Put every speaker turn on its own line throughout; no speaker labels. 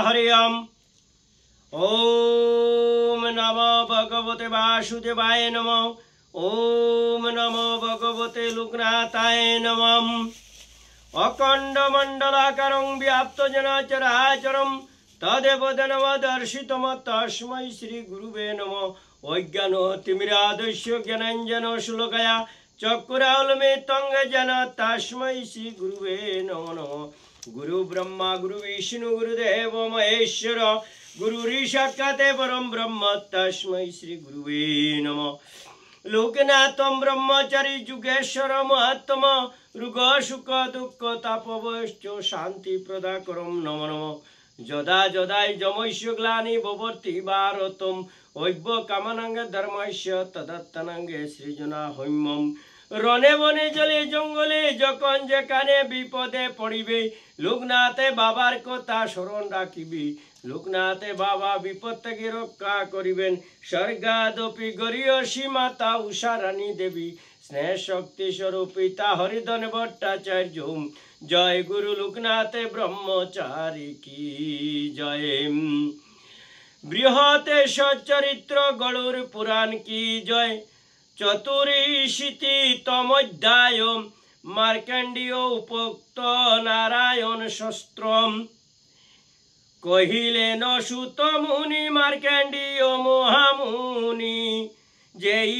हरि ओम। ओम नमो भगवते वासुदेवाय नमो। ओम नमो भगवते लोकनाथाय नमः। अखंड मंडलाकारं व्याप्तजेन चराचरं तदेव दर्शितं तस्मै श्री गुरुवे नमः। अज्ञानतिमिरान्धस्य ज्ञानाञ्जनशलाकया चक्षुरुन्मीलितं येन तस्मै श्री गुरुवे नमः। गुरु ब्रह्मा गुरु विष्णु गुरुदेव महेश्वर गुरुरीशाखाते परम ब्रह्म तस्मै श्री गुरुवे नमः। लोकनाथं ब्रह्मचारी जुगेश्वर महात्मा रुग सुख दुख तापवश्च शांति प्रदाकरं नमो नमः। यदा यदा जमस्य ग्लानि भवति भारतं अभ्यकामानां धर्मस्य तदत्तनां सृजना हम्यं। रणे बने जले जंगले যখন যেখানে বিপদে পড়িবে লোকনাথে বাবার কথা স্মরণ রাখিবি। লোকনাথে বাবা বিপদ থেকে রক্ষা করিবেন। স্বর্গাদপি গরিয়সী মাতা উষারানী দেবী স্নেহ শক্তি স্বরূপী তা হরিধন ভট্টাচার্য। জয় গুরু লোকনাথে ব্রহ্মচারী কি জয়। বৃহতে সচ্চরিত্র গরুর পুরাণ কি জয়। চতুরিশীতিতমোধ্যায় মার্কণ্ডেয় উপোক্ত নারায়ণ শস্ত্রম। কহিলেন সুত মুনি মার্কণ্ডেয় মহামুনি যেই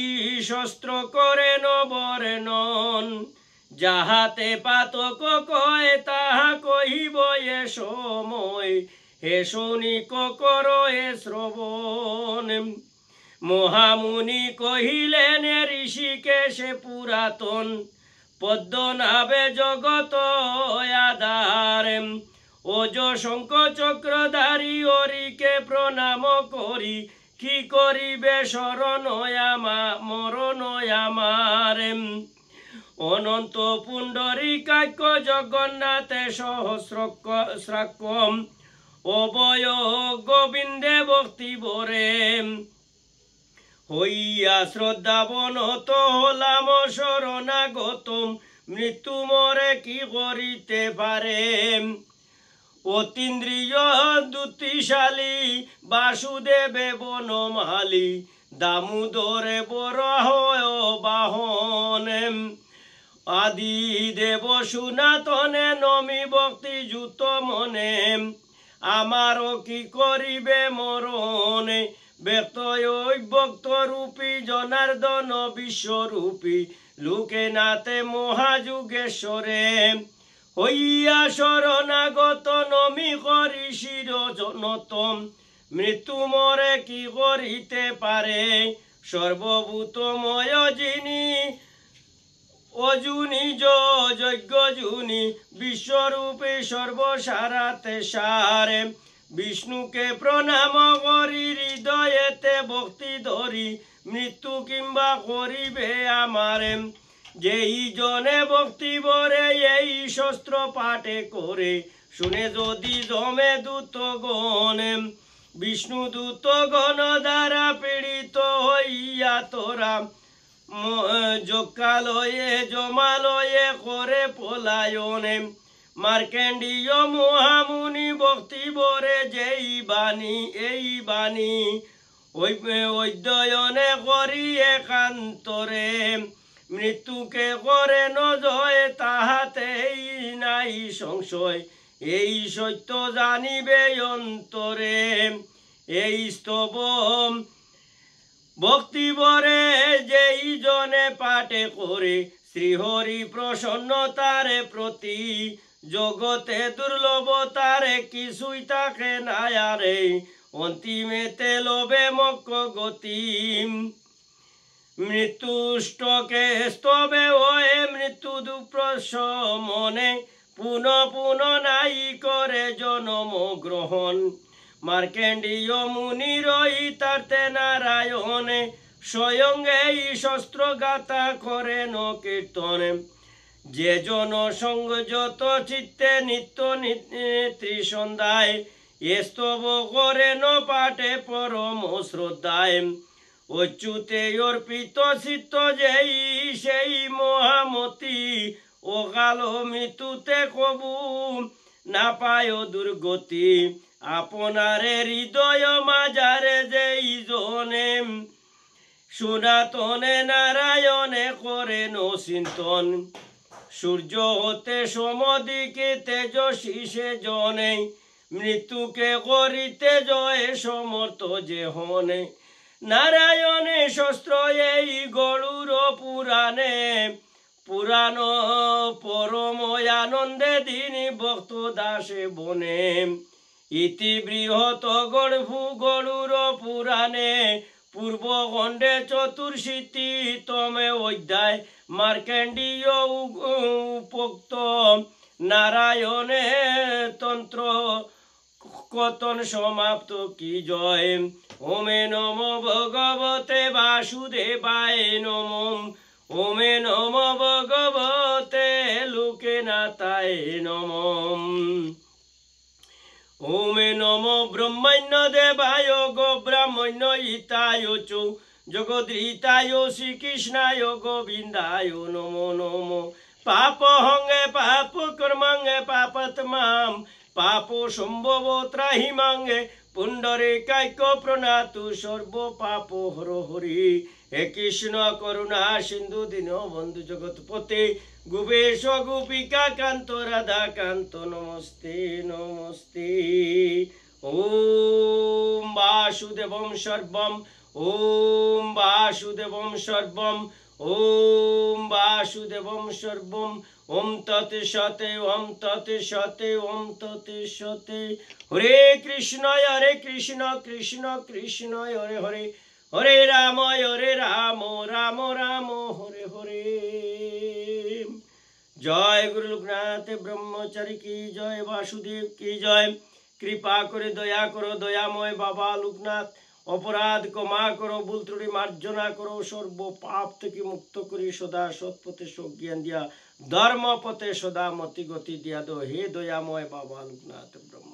শস্ত্র করেন বর্ণন। যাহাতে পাতক কয় তাহা কহিব এ সময় হে শৌনিক কর এ শ্রবণ। মহামুনি কহিলেন ঋষিকেশে পুরাতন পদ্মনাভে জগত আধার। ওজ শঙ্খ চক্রধারী হরিকে প্রণাম করি কি করিবে শরণ মরণ আমার। অনন্ত পুণ্ডরীকাক্ষ জগন্নাথে সহস্রাক্ষ অভয় গোবিন্দে ভক্তি ভরে। হইয়া শ্রদ্ধাবনত হলাম শরণাগতম মৃত্যু মরে কি করিতে পারে। অতীন্দ্রিয় দুতিশালী বাসুদেবে বনমালী দামোদরে বরাহ বাহন। আদি দেব সনাতনে নমি ভক্তি যুত মনে আমারও কি করিবে মরণে। ব্যক্ত রূপী জনার্দন বিশ্বরূপী লোকনাথে মহাযুগেশ্বরে। হইয়া শরণাগত নমি করি শিরজনতম মৃত্যু মরে কি করিতে পারে। সর্বভূতময় যিনি অজুনি যজ্ঞ জুনি বিশ্বরূপী সর্বসারাতে সারে। বিষ্ণুকে প্রণাম করি হৃদয়েতে ভক্তি ধরি মৃত্যু কিংবা করিবে আমারে। যেই জনে ভক্তি ভরে এই শস্ত্র পাঠে করে শুনে যদি জমে দূতগণ। বিষ্ণু দূতগণ দ্বারা পীড়িত হইয়া তোরা যজ্ঞালয়ে জমালয়ে করে পলায়নে। মার্কণ্ডেয় মহামুনি ভক্তি ভরে যেই বাণী এই বাণী অধ্যয়নে করি একান্তরে। মৃত্যুকে করে ন জয় তাহাতেই নাই সংশয় এই সত্য জানিবে অন্তরে। এই স্তব ভক্তি ভরে যেই জনে পাঠে করে শ্রীহরি প্রসন্নতারে প্রতি। জগতে দুর্লভ তারে কিছুই তাকে নায়ারে অন্তিমেতে লোভে মক্ষ গতি। মৃত্যুষ্টকে স্তবে হয়ে মৃত্যু দুঃপ্রশমনে পুনঃ পুনঃ নাই করে জনম গ্রহণ। মার্কণ্ডেয় মুনির হিতার্থে নারায়ণে স্বয়ং এই শস্ত্র গাথা করেন কীর্তন। যে জন সংযত চিত্তে নিত্য ত্রিসন্ধ্যায় এ স্তব করেন পাঠে পরম শ্রদ্ধায়। অচ্যুতে অর্পিত চিত্ত যেই সেই মহামতি অকাল মৃত্যুতে কবু না পায় দুর্গতি আপনারে হৃদয় মাজারে যেই জনে সনাতনে নারায়ণে করেন চিন্তন সূর্য হতে সমদিকে তেজস্বী সে জনে মৃত্যুকে করিতে জয় সমর্থ যে হনে নারায়ণে শস্ত্র এই গরুর পুরাণে পুরাণ পরম আনন্দে দিন ভক্ত দাসে বনে ইতি বৃহৎ গরুর পুরাণে পূর্ব খণ্ডে চতুর্শীতি তমে অধ্যায় মার্কেন্ডীয় উপোক্ত নারায়ণে তন্ত্র কতন সমাপ্ত কি জয় ওমে নম ভগবতে বাসুদেবায় নম ওমে নম ভগবতে লোকেনাথায় নম ওমে নম ব্রহ্মণ্য দেবায় গো ব্রাহ্মণ্য হিতায় চৌ জগদ্রীতায় শ্রীকৃষ্ণায় গোবিন্দায় নম নম পাপ হঙ্গে পাপ কর্মাঙ্গে পাপাত্মাম পাপ সম্ভব ত্রাহিমাঙ্গে পুণ্ডরে কাইক প্রণাতু সর্ব পাপ হর হরি হে কৃষ্ণ করুণা সিন্ধু দীন বন্ধু জগৎপতে গোপেশ গোপিকা কান্ত রাধা কান্ত নমস্তে নমস্তে ওম বাসুদেবম সর্বম ওম বাসুদেবম সর্বম ওম বাসুদেবম সর্বম ওম তৎসতে ওম তৎসতে ওম তৎসতে হরে কৃষ্ণ কৃষ্ণ কৃষ্ণ হরে হরে হরে রাম রাম রাম হরে হরে জয় গুরু লোকনাথ ব্রহ্মচারী কি জয় বাসুদেব কি জয় কৃপা করে দয়া করো দয়াময় বাবা লোকনাথ অপরাধ ক্ষমা করো ভুল ত্রুটি মার্জনা করো সর্ব পাপ থেকে মুক্ত করি সদা সৎপথে জ্ঞান দিয়া ধর্ম পথে সদা মতি গতি দিয়া দো হে দয়াময় বাবা লোকনাথ ব্রহ্ম